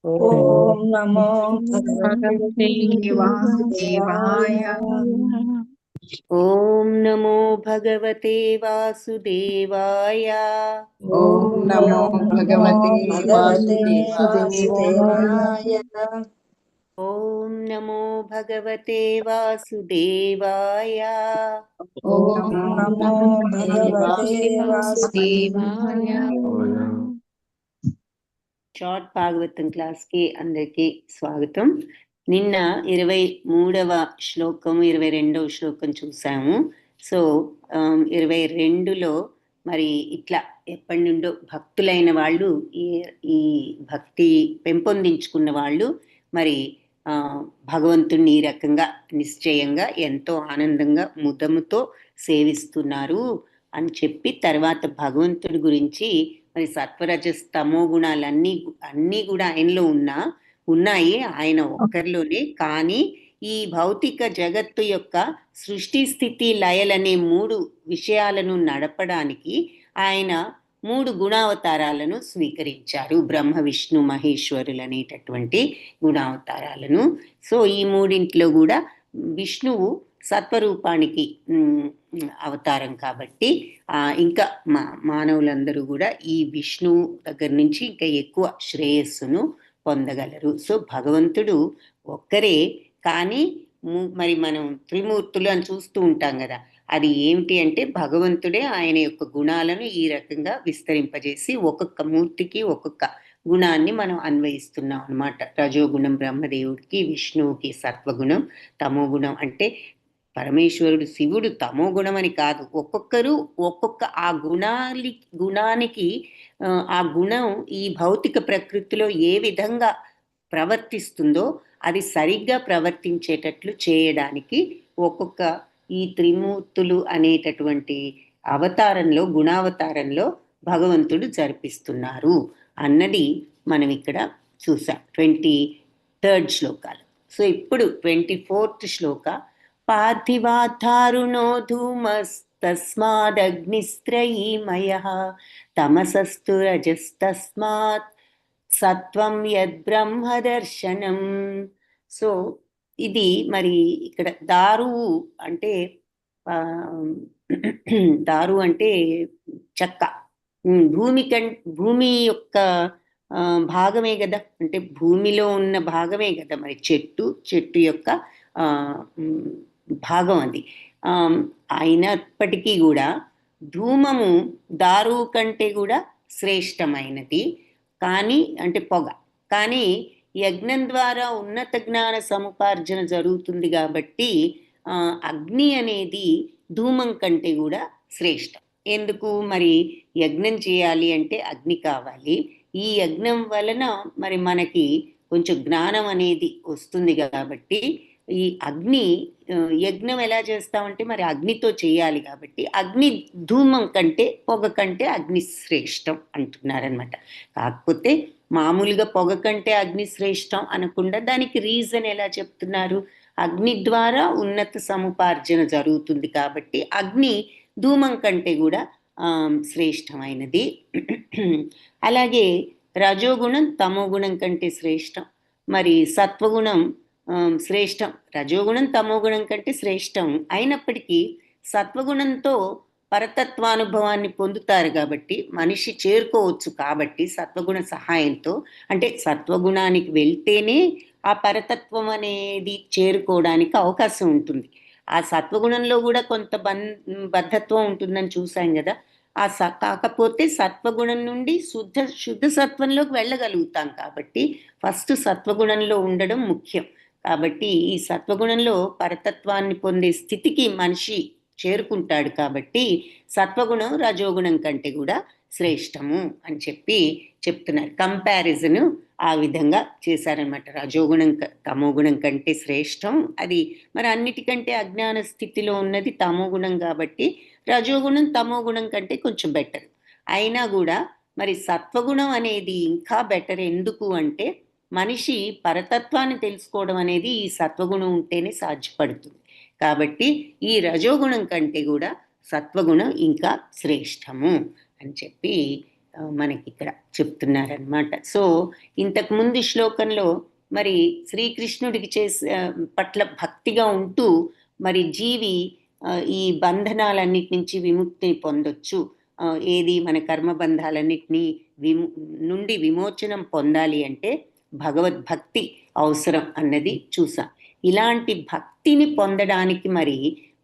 ఓం నమో భగవతే వాసుదేవాయ. ఓం నమో భగవతే వాసుదేవాయ. ఓం నమో భగవతే వాసుదేవాయ. ఓం నమో భగవతే వాసుదేవాయ. ఓం నమో భగవతే వాసుదేవాయ. షార్ట్ భాగవతం క్లాస్ కి అందరికి స్వాగతం. నిన్న 23వ శ్లోకం 22వ శ్లోకం చూసాము. సో 22లో మరి ఇట్లా ఎప్పటి నుండో భక్తులైన వాళ్ళు ఈ భక్తి పెంపొందించుకున్న వాళ్ళు మరి భగవంతుణ్ణి ఈ రకంగా నిశ్చయంగా ఎంతో ఆనందంగా ముదముతో సేవిస్తున్నారు అని చెప్పి తర్వాత భగవంతుడి గురించి మరి సత్వరజస్ తమో గుణాలన్నీ కూడా ఆయనలో ఉన్నాయి, ఆయన ఒక్కరిలోనే. కానీ ఈ భౌతిక జగత్తు యొక్క సృష్టి స్థితి లయలనే 3 విషయాలను నడపడానికి ఆయన 3 గుణావతారాలను స్వీకరించారు, బ్రహ్మ విష్ణు మహేశ్వరులు అనేటటువంటి గుణావతారాలను. సో ఈ 3 కూడా విష్ణువు సత్వరూపానికి అవతారం కాబట్టి ఇంకా మానవులందరూ కూడా ఈ విష్ణువు దగ్గర నుంచి ఇంకా ఎక్కువ శ్రేయస్సును పొందగలరు. సో భగవంతుడు ఒక్కరే, కానీ మరి మనం త్రిమూర్తులు అని చూస్తూ ఉంటాం కదా, అది ఏమిటి అంటే భగవంతుడే ఆయన యొక్క గుణాలను ఈ రకంగా విస్తరింపజేసి ఒక్కొక్క మూర్తికి ఒక్కొక్క గుణాన్ని మనం అన్వయిస్తున్నాం అన్నమాట. రజోగుణం బ్రహ్మదేవుడికి, విష్ణువుకి సత్వగుణం, తమో గుణం అంటే పరమేశ్వరుడు శివుడు తమో గుణం అని కాదు, ఒక్కొక్కరు ఒక్కొక్క ఆ గుణానికి ఆ గుణం ఈ భౌతిక ప్రకృతిలో ఏ విధంగా ప్రవర్తిస్తుందో అది సరిగ్గా ప్రవర్తించేటట్లు చేయడానికి ఒక్కొక్క ఈ త్రిమూర్తులు అనేటటువంటి అవతారంలో గుణావతారంలో భగవంతుడు జరిపిస్తున్నారు అన్నది మనం ఇక్కడ చూసాం 23rd శ్లోకాలు. సో ఇప్పుడు 24th శ్లోక. పార్థివాధారుణో ధూమస్తస్మాదగ్నిస్త్రయీమయః తమసస్తు రజస్తస్మాత్ సత్వం యద్బ్రహ్మదర్శనం. సో ఇది మరి ఇక్కడ దారువు అంటే చెక్క, భూమి యొక్క భాగమే కదా, అంటే భూమిలో ఉన్న భాగమే కదా మరి చెట్టు యొక్క భాగం అది. అయినప్పటికీ కూడా ధూమము దారువు కంటే కూడా శ్రేష్టమైనది, కానీ అంటే పొగ. కానీ యజ్ఞం ద్వారా ఉన్నత జ్ఞాన సముపార్జన జరుగుతుంది కాబట్టి అగ్ని అనేది ధూమం కంటే కూడా శ్రేష్టం. ఎందుకు మరి యజ్ఞం చేయాలి అంటే అగ్ని కావాలి. ఈ యజ్ఞం వలన మరి మనకి కొంచెం జ్ఞానం అనేది వస్తుంది కాబట్టి ఈ అగ్ని యజ్ఞం ఎలా చేస్తామంటే మరి అగ్నితో చేయాలి కాబట్టి అగ్ని ధూమం కంటే పొగ కంటే అగ్ని శ్రేష్టం అంటున్నారనమాట. కాకపోతే మామూలుగా పొగ కంటే అగ్ని శ్రేష్టం అనకుండా దానికి రీజన్ ఎలా చెప్తున్నారు, అగ్ని ద్వారా ఉన్నత సముపార్జన జరుగుతుంది కాబట్టి అగ్ని ధూమం కంటే కూడా శ్రేష్టమైనది. అలాగే రజోగుణం తమో గుణం కంటే శ్రేష్టం, మరి సత్వగుణం శ్రేష్టం. రజోగుణం తమో గుణం కంటే శ్రేష్టం అయినప్పటికీ సత్వగుణంతో పరతత్వానుభవాన్ని పొందుతారు కాబట్టి మనిషి చేరుకోవచ్చు. కాబట్టి సత్వగుణ సహాయంతో, అంటే సత్వగుణానికి వెళ్తేనే ఆ పరతత్వం అనేది చేరుకోవడానికి అవకాశం ఉంటుంది. ఆ సత్వగుణంలో కూడా కొంత బద్ధత్వం ఉంటుందని చూసాం కదా. కాకపోతే సత్వగుణం నుండి శుద్ధ సత్వంలోకి వెళ్ళగలుగుతాం కాబట్టి ఫస్ట్ సత్వగుణంలో ఉండడం ముఖ్యం. కాబట్టి ఈ సత్వగుణంలో పరతత్వాన్ని పొందే స్థితికి మనిషి చేరుకుంటాడు కాబట్టి సత్వగుణం రజోగుణం కంటే కూడా శ్రేష్టము అని చెప్తున్నారు. కంపారిజన్ ఆ విధంగా చేశారనమాట. రజోగుణం తమోగుణం కంటే శ్రేష్టం, అది మరి అన్నిటికంటే అజ్ఞాన స్థితిలో ఉన్నది తమోగుణం కాబట్టి రజోగుణం తమోగుణం కంటే కొంచెం బెటర్. అయినా కూడా మరి సత్వగుణం అనేది ఇంకా బెటర్. ఎందుకు అంటే మనిషి పరతత్వాన్ని తెలుసుకోవడం అనేది ఈ సత్వగుణం ఉంటేనే సాధ్యపడుతుంది. కాబట్టి ఈ రజోగుణం కంటే కూడా సత్వగుణం ఇంకా శ్రేష్టము అని చెప్పి మనకి ఇక్కడ చెప్తున్నారనమాట. సో ఇంతకు ముందు శ్లోకంలో మరి శ్రీకృష్ణుడికి పట్ల భక్తిగా ఉంటూ మరి జీవి ఈ బంధనాలన్నిటి నుంచి విముక్తిని పొందొచ్చు. ఏది మన కర్మబంధాలన్నిటినీ నుండి విమోచనం పొందాలి అంటే భగవద్భక్తి అవసరం అన్నది చూసాం. ఇలాంటి భక్తిని పొందడానికి మరి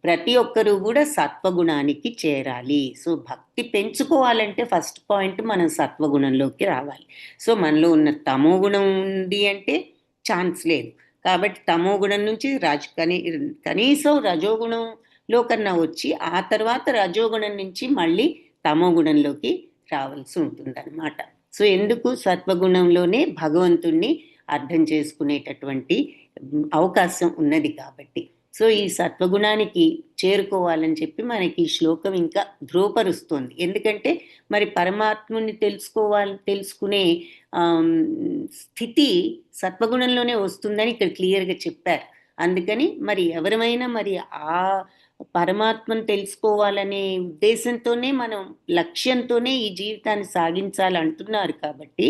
ప్రతి ఒక్కరూ కూడా సత్వగుణానికి చేరాలి. సో భక్తి పెంచుకోవాలంటే ఫస్ట్ పాయింట్ మనం సత్వగుణంలోకి రావాలి. సో మనలో ఉన్న తమో గుణం ఉంది అంటే ఛాన్స్ లేదు. కాబట్టి తమో గుణం నుంచి కనీసం రజోగుణంలో కన్నా వచ్చి ఆ తర్వాత రజోగుణం నుంచి మళ్ళీ తమో గుణంలోకి రావాల్సి ఉంటుంది అనమాట. సో ఎందుకు సత్వగుణంలోనే భగవంతుణ్ణి అర్థం చేసుకునేటటువంటి అవకాశం ఉన్నది కాబట్టి. సో ఈ సత్వగుణానికి చేరుకోవాలని చెప్పి మనకి ఈ శ్లోకం ఇంకా ధ్రువపరుస్తుంది. ఎందుకంటే మరి పరమాత్ముని తెలుసుకునే స్థితి సత్వగుణంలోనే వస్తుందని ఇక్కడ క్లియర్గా చెప్పారు. అందుకని మరి ఎవరమైనా మరి ఆ పరమాత్మను తెలుసుకోవాలనే ఉద్దేశంతోనే మనం లక్ష్యంతోనే ఈ జీవితాన్ని సాగించాలంటున్నారు. కాబట్టి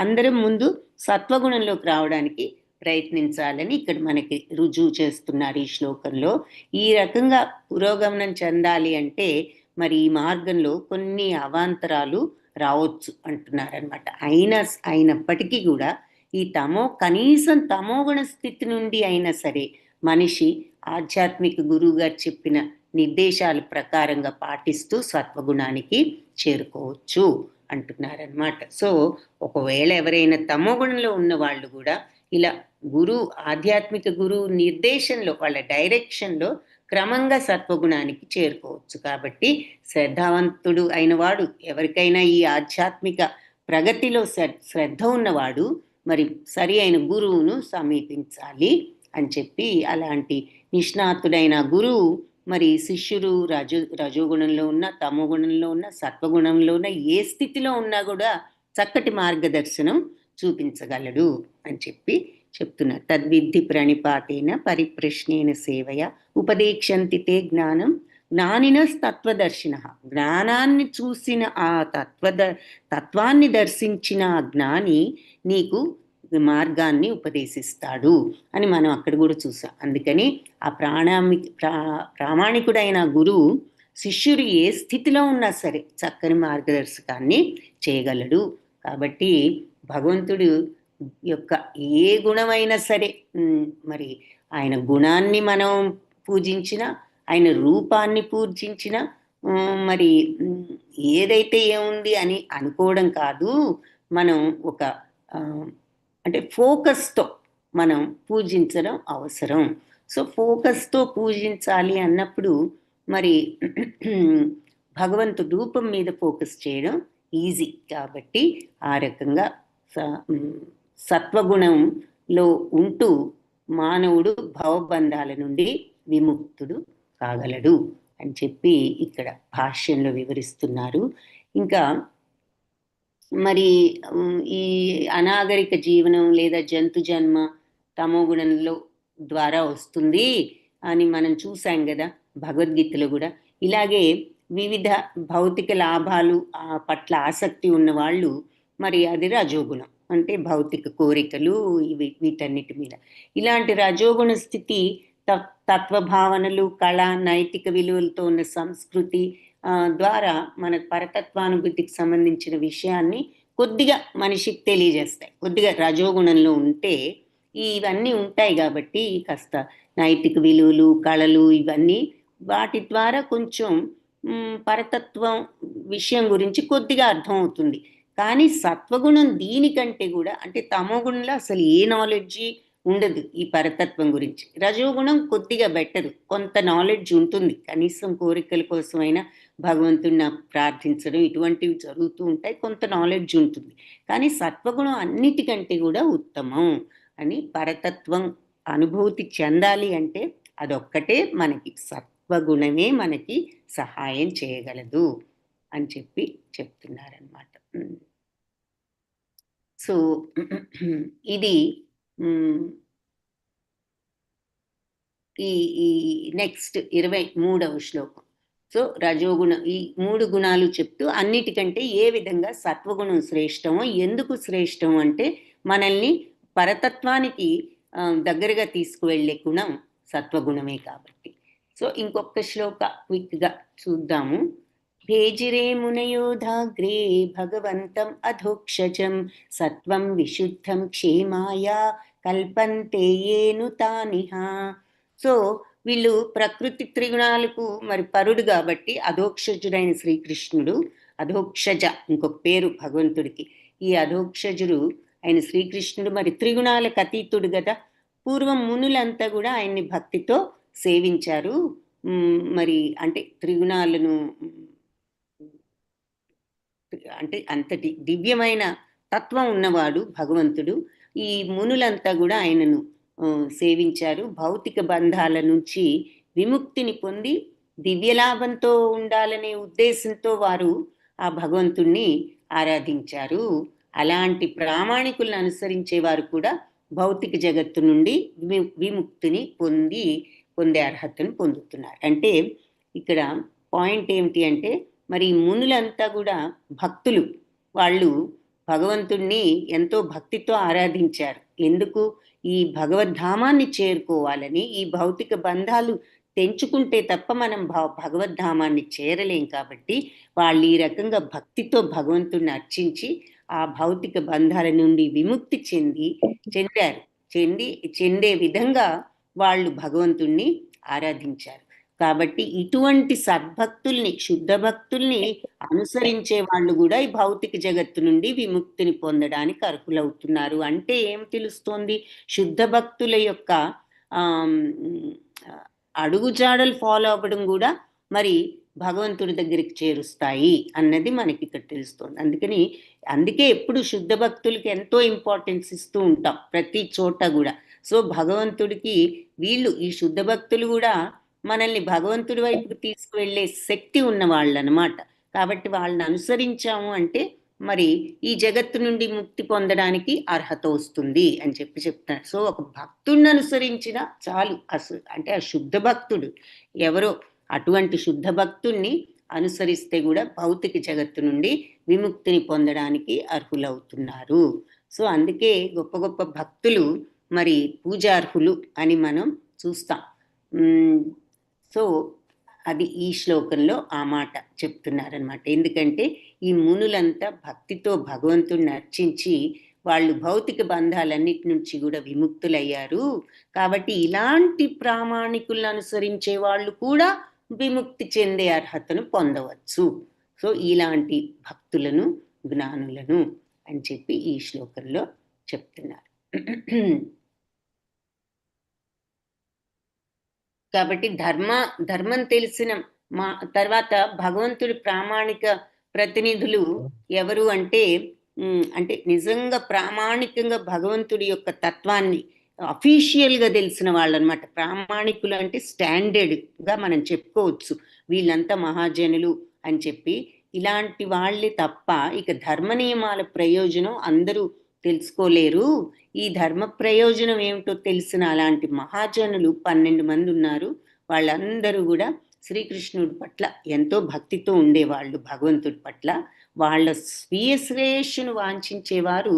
అందరం ముందు సత్వగుణంలోకి రావడానికి ప్రయత్నించాలని ఇక్కడ మనకి రుజువు చేస్తున్నారు ఈ శ్లోకంలో. ఈ రకంగా పురోగమనం చెందాలి అంటే మరి ఈ మార్గంలో కొన్ని అవాంతరాలు రావచ్చు అంటున్నారనమాట. అయినప్పటికీ కూడా ఈ కనీసం తమోగుణ స్థితి నుండి అయినా సరే మనిషి ఆధ్యాత్మిక గురువు గారు చెప్పిన నిర్దేశాల ప్రకారంగా పాటిస్తూ సత్వగుణానికి చేరుకోవచ్చు అంటున్నారనమాట. సో ఒకవేళ ఎవరైనా తమోగుణంలో ఉన్న వాళ్ళు కూడా ఇలా ఆధ్యాత్మిక గురువు నిర్దేశంలో వాళ్ళ డైరెక్షన్లో క్రమంగా సత్వగుణానికి చేరుకోవచ్చు. కాబట్టి శ్రద్ధావంతుడు అయిన వాడు ఎవరికైనా ఈ ఆధ్యాత్మిక ప్రగతిలో శ్రద్ధ ఉన్నవాడు మరి సరి అయిన గురువును సమీపించాలి అని చెప్పి, అలాంటి నిష్ణాతుడైన గురువు మరి శిష్యుడు రజోగుణంలో ఉన్న, తమో గుణంలో ఉన్న, సత్వగుణంలో ఉన్న, ఏ స్థితిలో ఉన్నా కూడా చక్కటి మార్గదర్శనం చూపించగలడు అని చెప్పి చెప్తున్నారు. తద్విద్ధి ప్రణిపాతేన పరిప్రశ్నేన సేవయ ఉపదేక్షంతి తే జ్ఞానం జ్ఞానిన తత్వదర్శిన. జ్ఞానాన్ని చూసిన ఆ తత్వాన్ని దర్శించిన ఆ జ్ఞాని నీకు మార్గాన్ని ఉపదేశిస్తాడు అని మనం అక్కడ కూడా చూసాం. అందుకని ఆ ప్రామాణికుడైన గురువు శిష్యుడు ఏ స్థితిలో ఉన్నా సరే చక్కని మార్గదర్శకాన్ని చేయగలడు. కాబట్టి భగవంతుడు యొక్క ఏ గుణమైనా సరే మరి ఆయన గుణాన్ని మనం పూజించిన, ఆయన రూపాన్ని పూజించిన, మరి ఏదైతే ఏముంది అని అనుకోవడం కాదు, మనం ఒక అంటే ఫోకస్తో మనం పూజించడం అవసరం. సో ఫోకస్తో పూజించాలి అన్నప్పుడు మరి భగవంతుడి రూపం మీద ఫోకస్ చేయడం ఈజీ. కాబట్టి ఆ రకంగా సత్వగుణంలో ఉంటూ మానవుడు భవబంధాల నుండి విముక్తుడు కాగలడు అని చెప్పి ఇక్కడ భాష్యంలో వివరిస్తున్నారు. ఇంకా మరి ఈ అనాగరిక జీవనం లేదా జంతు జన్మ తమోగుణంలో ద్వారా వస్తుంది అని మనం చూసాం కదా భగవద్గీతలో కూడా. ఇలాగే వివిధ భౌతిక లాభాలు పట్ల ఆసక్తి ఉన్న వాళ్ళు మరి అది రజోగుణం, అంటే భౌతిక కోరికలు వీటన్నిటి మీద. ఇలాంటి రజోగుణ స్థితి తత్వభావనలు, కళ, నైతిక విలువలతో ఉన్న సంస్కృతి ద్వారా మన పరతత్వానుభూతికి సంబంధించిన విషయాన్ని కొద్దిగా మనిషికి తెలియజేస్తాయి. కొద్దిగా రజోగుణంలో ఉంటే ఇవన్నీ ఉంటాయి కాబట్టి కాస్త నైతిక విలువలు, కళలు ఇవన్నీ వాటి ద్వారా కొంచెం పరతత్వం విషయం గురించి కొద్దిగా అర్థమవుతుంది. కానీ సత్వగుణం దీనికంటే కూడా, అంటే తమోగుణంలో అసలు ఏ నాలెడ్జి ఉండదు ఈ పరతత్వం గురించి. రజోగుణం కొద్దిగా బెటరు, కొంత నాలెడ్జ్ ఉంటుంది, కనీసం కోరికల కోసమైనా భగవంతుడిని ప్రార్థించడం ఇటువంటివి జరుగుతూ ఉంటాయి, కొంత నాలెడ్జ్ ఉంటుంది. కానీ సత్వగుణం అన్నిటికంటే కూడా ఉత్తమం అని, పరతత్వం అనుభూతి చెందాలి అంటే అదొక్కటే మనకి, సత్వగుణమే మనకి సహాయం చేయగలదు అని చెప్పి చెప్తున్నారనమాట. సో ఇది ఈ నెక్స్ట్ 23వ శ్లోకం. సో రజోగుణం, ఈ 3 గుణాలు చెప్తూ అన్నిటికంటే ఏ విధంగా సత్వగుణం శ్రేష్టమో, ఎందుకు శ్రేష్టం అంటే మనల్ని పరతత్వానికి దగ్గరగా తీసుకువెళ్ళే గుణం సత్వగుణమే కాబట్టి. సో ఇంకొక శ్లోక క్విక్గా చూద్దాము. భేజిరే మునయోధాగ్రే భగవంతం అధోక్షజం సత్వం విశుద్ధం క్షేమాయ కల్పంతే ఏను తానిహ. సో వీళ్ళు ప్రకృతి త్రిగుణాలకు మరి పరుడు కాబట్టి అధోక్షజుడైన శ్రీకృష్ణుడు, అధోక్షజ ఇంకొక పేరు భగవంతుడికి. ఈ అధోక్షజుడు ఆయన శ్రీకృష్ణుడు మరి త్రిగుణాలకు అతీతుడు కదా. పూర్వం మునులంతా కూడా ఆయన్ని భక్తితో సేవించారు. మరి అంటే త్రిగుణాలను అంటే అంతటి దివ్యమైన తత్వం ఉన్నవాడు భగవంతుడు. ఈ మునులంతా కూడా ఆయనను సేవించారు. భౌతిక బంధాల నుంచి విముక్తిని పొంది దివ్యలాభంతో ఉండాలనే ఉద్దేశంతో వారు ఆ భగవంతుణ్ణి ఆరాధించారు. అలాంటి ప్రామాణికులను అనుసరించేవారు కూడా భౌతిక జగత్తు నుండి విముక్తిని పొందే అర్హతను పొందుతున్నారు. అంటే ఇక్కడ పాయింట్ ఏమిటి అంటే మరి మునులంతా కూడా భక్తులు. వాళ్ళు భగవంతుణ్ణి ఎంతో భక్తితో ఆరాధించారు. ఎందుకు? ఈ భగవద్ధామాన్ని చేరుకోవాలని. ఈ భౌతిక బంధాలు తెంచుకుంటే తప్ప మనం భగవద్ధామాన్ని చేరలేం కాబట్టి వాళ్ళు ఈ రకంగా భక్తితో భగవంతుణ్ణి అర్చించి ఆ భౌతిక బంధాల నుండి విముక్తి చెందే విధంగా వాళ్ళు భగవంతుణ్ణి ఆరాధించారు. కాబట్టి ఇటువంటి సద్భక్తుల్ని, శుద్ధ భక్తుల్ని అనుసరించే వాళ్ళు కూడా ఈ భౌతిక జగత్తు నుండి విముక్తిని పొందడానికి అర్హులవుతున్నారు. అంటే ఏం తెలుస్తోంది? శుద్ధ భక్తుల యొక్క అడుగుజాడలు ఫాలో అవ్వడం కూడా మరి భగవంతుడి దగ్గరికి చేరుస్తాయి అన్నది మనకి ఇక్కడ తెలుస్తోంది. అందుకే ఎప్పుడు శుద్ధ భక్తులకి ఎంతో ఇంపార్టెన్స్ ఇస్తూ ఉంటాం ప్రతి చోట కూడా. సో భగవంతుడికి వీళ్ళు, ఈ శుద్ధ భక్తులు కూడా మనల్ని భగవంతుడి వైపుకు తీసుకువెళ్ళే శక్తి ఉన్న వాళ్ళు అన్నమాట. కాబట్టి వాళ్ళని అనుసరించాము అంటే మరి ఈ జగత్తు నుండి ముక్తి పొందడానికి అర్హత వస్తుంది అని చెప్తారు. సో ఒక భక్తుడిని అనుసరించిన చాలు. అంటే ఆ శుద్ధ భక్తుడు ఎవరో అటువంటి శుద్ధ భక్తుణ్ణి అనుసరిస్తే కూడా భౌతిక జగత్తు నుండి విముక్తిని పొందడానికి అర్హులవుతున్నారు. సో అందుకే గొప్ప గొప్ప భక్తులు మరి పూజార్హులు అని మనం చూస్తాం. సో అది ఈ శ్లోకంలో ఆ మాట చెప్తున్నారనమాట. ఎందుకంటే ఈ మునులంతా భక్తితో భగవంతుడిని అర్చించి వాళ్ళు భౌతిక బంధాలన్నిటి నుంచి కూడా విముక్తులయ్యారు. కాబట్టి ఇలాంటి ప్రామాణికులను అనుసరించే వాళ్ళు కూడా విముక్తి చెందే అర్హతను పొందవచ్చు. సో ఇలాంటి భక్తులను, జ్ఞానులను అని చెప్పి ఈ శ్లోకంలో చెప్తున్నారు. కాబట్టి ధర్మం తెలిసిన తర్వాత భగవంతుడి ప్రామాణిక ప్రతినిధులు ఎవరు అంటే నిజంగా ప్రామాణికంగా భగవంతుడి యొక్క తత్వాన్ని అఫీషియల్గా తెలిసిన వాళ్ళు అనమాట. ప్రామాణికులు అంటే స్టాండర్డ్గా మనం చెప్పుకోవచ్చు. వీళ్ళంతా మహాజనులు అని చెప్పి ఇలాంటి వాళ్ళే తప్ప ఇక ధర్మ నియమాల ప్రయోజనం అందరూ తెలుసుకోలేరు. ఈ ధర్మ ప్రయోజనం ఏమిటో తెలిసిన అలాంటి మహాజనులు 12 మంది ఉన్నారు. వాళ్ళందరూ కూడా శ్రీకృష్ణుడి పట్ల ఎంతో భక్తితో ఉండేవాళ్ళు. భగవంతుడి పట్ల వాళ్ళ స్వీయ శ్రేయస్సును వాంఛించేవారు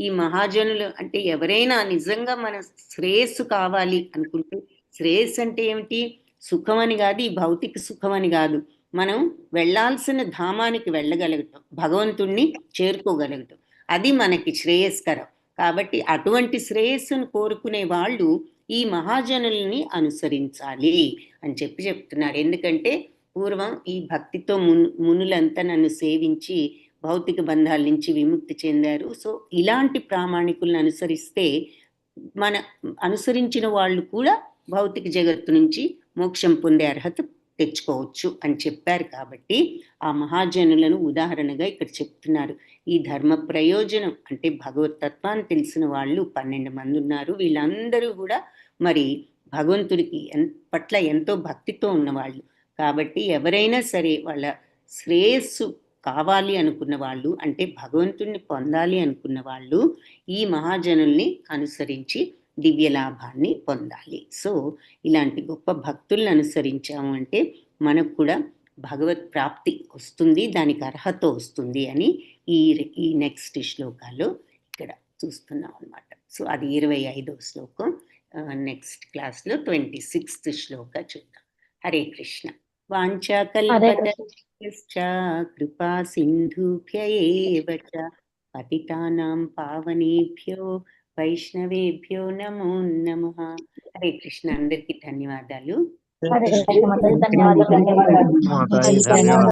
ఈ మహాజనులు. అంటే ఎవరైనా నిజంగా మన శ్రేయస్సు కావాలి అనుకుంటే, శ్రేయస్సు అంటే ఏమిటి? సుఖం అని కాదు, ఈ భౌతిక సుఖం అని కాదు. మనం వెళ్ళాల్సిన ధామానికి వెళ్ళగలగటం, భగవంతుణ్ణి చేరుకోగలగటం, అది మనకి శ్రేయస్కరం. కాబట్టి అటువంటి శ్రేయస్సును కోరుకునే వాళ్ళు ఈ మహాజనుల్ని అనుసరించాలి అని చెప్తున్నారు. ఎందుకంటే పూర్వం ఈ భక్తితో మునులంతా నన్ను సేవించి భౌతిక బంధాల నుంచి విముక్తి చెందారు. సో ఇలాంటి ప్రామాణికులను అనుసరిస్తే మన అనుసరించిన వాళ్ళు కూడా భౌతిక జగత్తు నుంచి మోక్షం పొందే అర్హత తెచ్చుకోవచ్చు అని చెప్పారు. కాబట్టి ఆ మహాజనులను ఉదాహరణగా ఇక్కడ చెప్తున్నారు. ఈ ధర్మ ప్రయోజనం అంటే భగవతత్వాన్ని తెలిసిన వాళ్ళు 12 మంది ఉన్నారు. వీళ్ళందరూ కూడా మరి భగవంతుడికి పట్ల ఎంతో భక్తితో ఉన్నవాళ్ళు. కాబట్టి ఎవరైనా సరే వాళ్ళ శ్రేయస్సు కావాలి అనుకున్న వాళ్ళు, అంటే భగవంతుడిని పొందాలి అనుకున్న వాళ్ళు ఈ మహాజనుల్ని అనుసరించి దివ్య లాభాన్ని పొందాలి. సో ఇలాంటి గొప్ప భక్తుల్ని అనుసరించాము అంటే మనకు కూడా భగవత్ ప్రాప్తి వస్తుంది, దానికి అర్హత వస్తుంది అని ఈ నెక్స్ట్ శ్లోకాలు ఇక్కడ చూస్తున్నాం అన్నమాట. సో అది 25వ శ్లోకం. నెక్స్ట్ క్లాస్లో 26th శ్లోక చూద్దాం. హరే కృష్ణ. వాంఛాకల్పతరుభ్యశ్చ కృపా సింధుభ్య ఏవ చ పతితానాం పావనేభ్యో వైష్ణవేభ్యో నమో నమః. హరే కృష్ణ. అందరికీ ధన్యవాదాలు. హరే కృష్ణ మాతాజీ, ధన్యవాదాలు. మాతాజీ ధన్యవాదాలు.